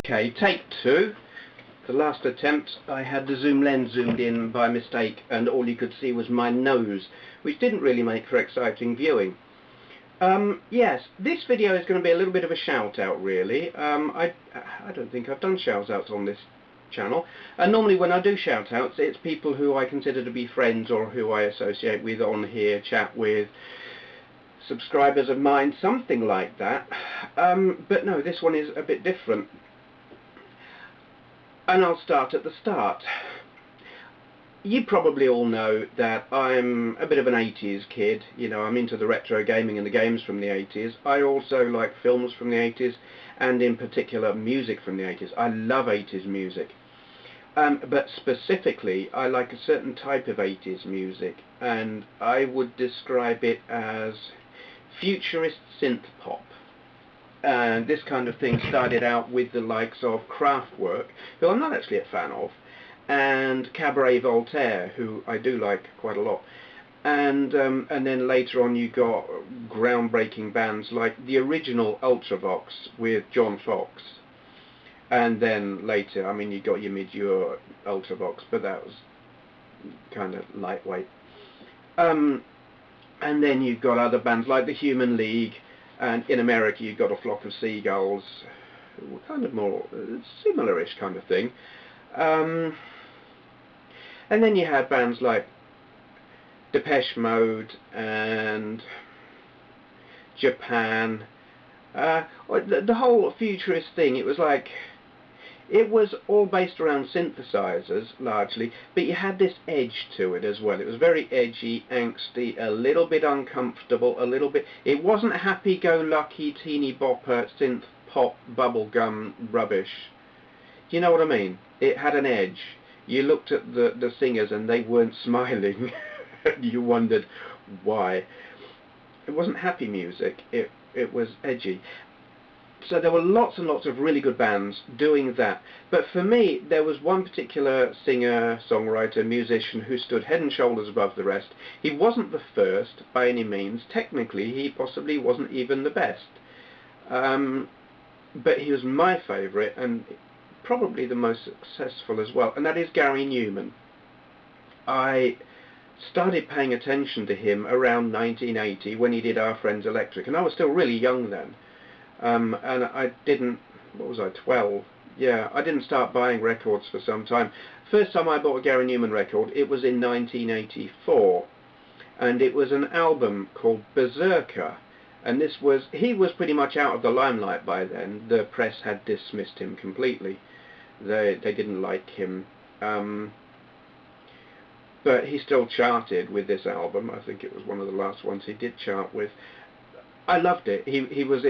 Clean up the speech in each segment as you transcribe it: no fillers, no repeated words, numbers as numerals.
Okay, take two. The last attempt I had the zoom lens zoomed in by mistake and all you could see was my nose, which didn't really make for exciting viewing. Yes, this video is going to be a little bit of a shout out really. I don't think I've done shout outs on this channel, and normally when I do shout outs it's people who I consider to be friends or who I associate with on here, chat with, subscribers of mine, something like that. But no, this one is a bit different. And I'll start at the start. You probably all know that I'm a bit of an 80s kid. You know, I'm into the retro gaming and the games from the 80s. I also like films from the 80s, and in particular music from the 80s. I love 80s music. But specifically, I like a certain type of 80s music, and I would describe it as Futurist Synthpop. And this kind of thing started out with the likes of Kraftwerk, who I'm not actually a fan of, and Cabaret Voltaire, who I do like quite a lot. And then later on you got groundbreaking bands like the original Ultravox with John Fox. And then later, I mean, you got your mid-year Ultravox, but that was kind of lightweight. And then you got other bands like the Human League, and in America you got a Flock of Seagulls, kind of more similar-ish kind of thing. And then you had bands like Depeche Mode and Japan. The whole futurist thing, it was like, it was all based around synthesizers largely, but you had this edge to it as well. It was very edgy, angsty, a little bit uncomfortable, a little bit... It wasn't happy-go-lucky, teeny bopper, synth pop, bubblegum rubbish. Do you know what I mean? It had an edge. You looked at the singers and they weren't smiling. You wondered why. It wasn't happy music, it was edgy. So there were lots and lots of really good bands doing that. But for me, there was one particular singer, songwriter, musician who stood head and shoulders above the rest. He wasn't the first, by any means. Technically, he possibly wasn't even the best. But he was my favourite, and probably the most successful as well. And that is Gary Numan. I started paying attention to him around 1980 when he did Our Friends Electric. And I was still really young then. And I didn't, what was I, 12? Yeah, I didn't start buying records for some time. First time I bought a Gary Numan record, it was in 1984. And it was an album called Berserker. And this was, he was pretty much out of the limelight by then. The press had dismissed him completely. They didn't like him. But he still charted with this album. I think it was one of the last ones he did chart with. I loved it. He was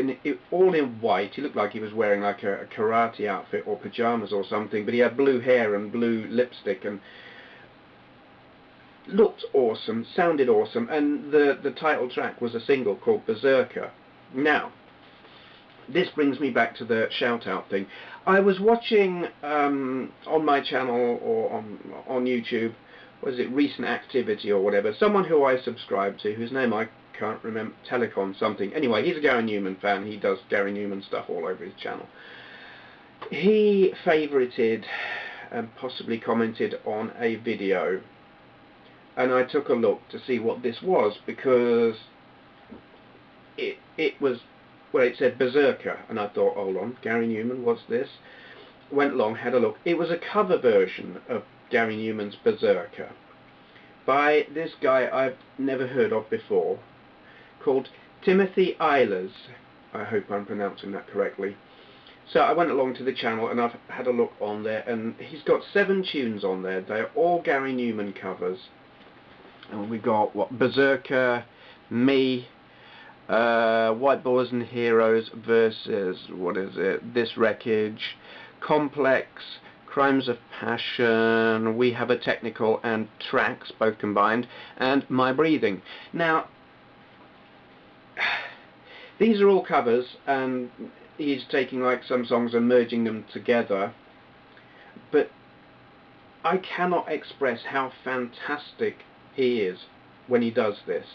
all in white. He looked like he was wearing like a karate outfit or pajamas or something, but he had blue hair and blue lipstick and looked awesome, sounded awesome, and the title track was a single called Berserker. Now, this brings me back to the shout out thing. I was watching on my channel or on YouTube, was it Recent Activity or whatever, someone who I subscribe to, whose name I can't remember, Telecom something. Anyway, he's a Gary Numan fan. He does Gary Numan stuff all over his channel. He favorited and possibly commented on a video, and I took a look to see what this was, because it was, well, it said Berserker, and I thought, hold on, Gary Numan, what's this? Went along, had a look. It was a cover version of Gary Numan's Berserker by this guy I've never heard of before, called TimothyEilers. I hope I'm pronouncing that correctly. So I went along to the channel and I've had a look on there, and he's got 7 tunes on there. They're all Gary Numan covers. And we got, what, Berserker, Me, White Boys and Heroes versus, what is it, This Wreckage, Complex, Crimes of Passion, We Have a Technical, and Tracks, both combined, and My Breathing. Now, these are all covers, and he's taking like some songs and merging them together, but I cannot express how fantastic he is when he does this.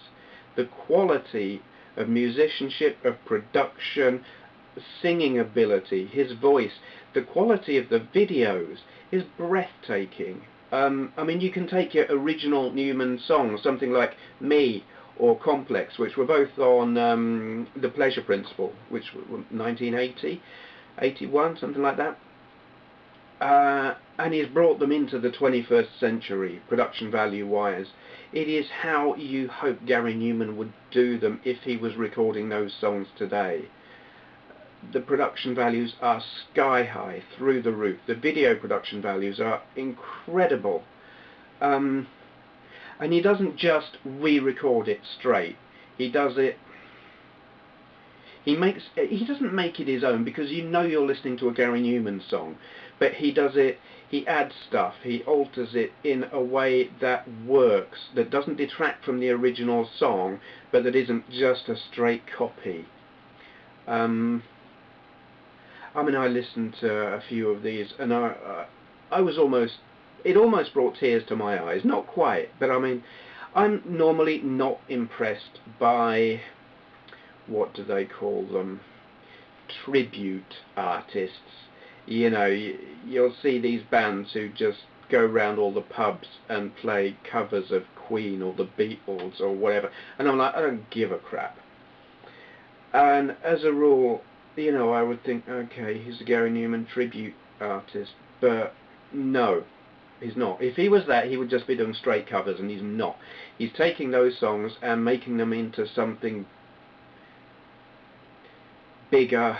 The quality of musicianship, of production, singing ability, his voice, the quality of the videos is breathtaking. I mean, you can take your original Numan songs, something like Me or Complex, which were both on The Pleasure Principle, which was 1980, 81, something like that. And he's brought them into the 21st century, production value-wise. It is how you hope Gary Numan would do them if he was recording those songs today. The production values are sky high, through the roof. The video production values are incredible. And he doesn't just re-record it straight. He does it... He doesn't make it his own, because you know you're listening to a Gary Numan song, but he does it, he adds stuff, he alters it in a way that works, that doesn't detract from the original song, but that isn't just a straight copy. I mean, I listened to a few of these, and I was it almost brought tears to my eyes. Not quite, but I mean, I'm normally not impressed by, what do they call them, tribute artists. You know, you'll see these bands who just go around all the pubs and play covers of Queen or the Beatles or whatever, and I'm like, I don't give a crap. And as a rule, you know, I would think, okay, he's a Gary Numan tribute artist, but no, he's not. If he was that, he would just be doing straight covers, and he's not. He's taking those songs and making them into something bigger,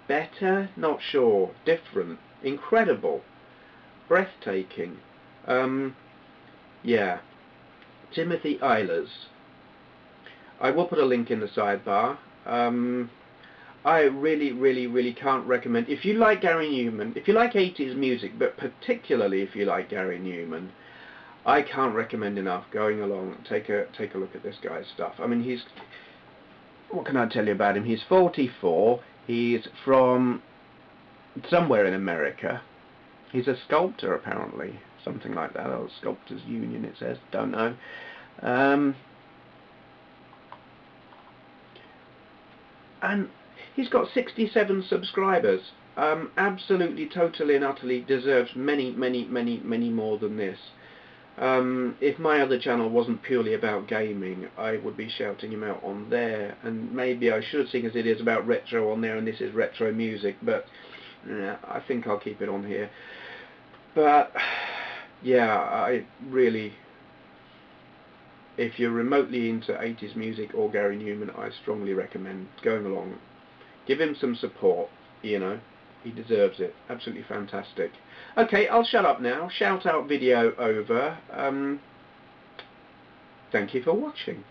better, not sure, different, incredible, breathtaking. Yeah, TimothyEilers. I will put a link in the sidebar. I really can't recommend, if you like Gary Numan, if you like 80s music, but particularly if you like Gary Numan, I can't recommend enough going along, take a look at this guy's stuff. I mean, what can I tell you about him? He's 44, he's from somewhere in America, he's a sculptor apparently, something like that, or Sculptors Union it says, don't know. And he's got 67 subscribers. Absolutely, totally and utterly deserves many more than this. If my other channel wasn't purely about gaming, I would be shouting him out on there, and maybe I should, seeing as it is about retro on there and this is retro music, but I think I'll keep it on here. But yeah, I really, if you're remotely into 80s music or Gary Numan, I strongly recommend going along. Give him some support, you know. He deserves it. Absolutely fantastic. Okay, I'll shut up now. Shout out video over. Thank you for watching.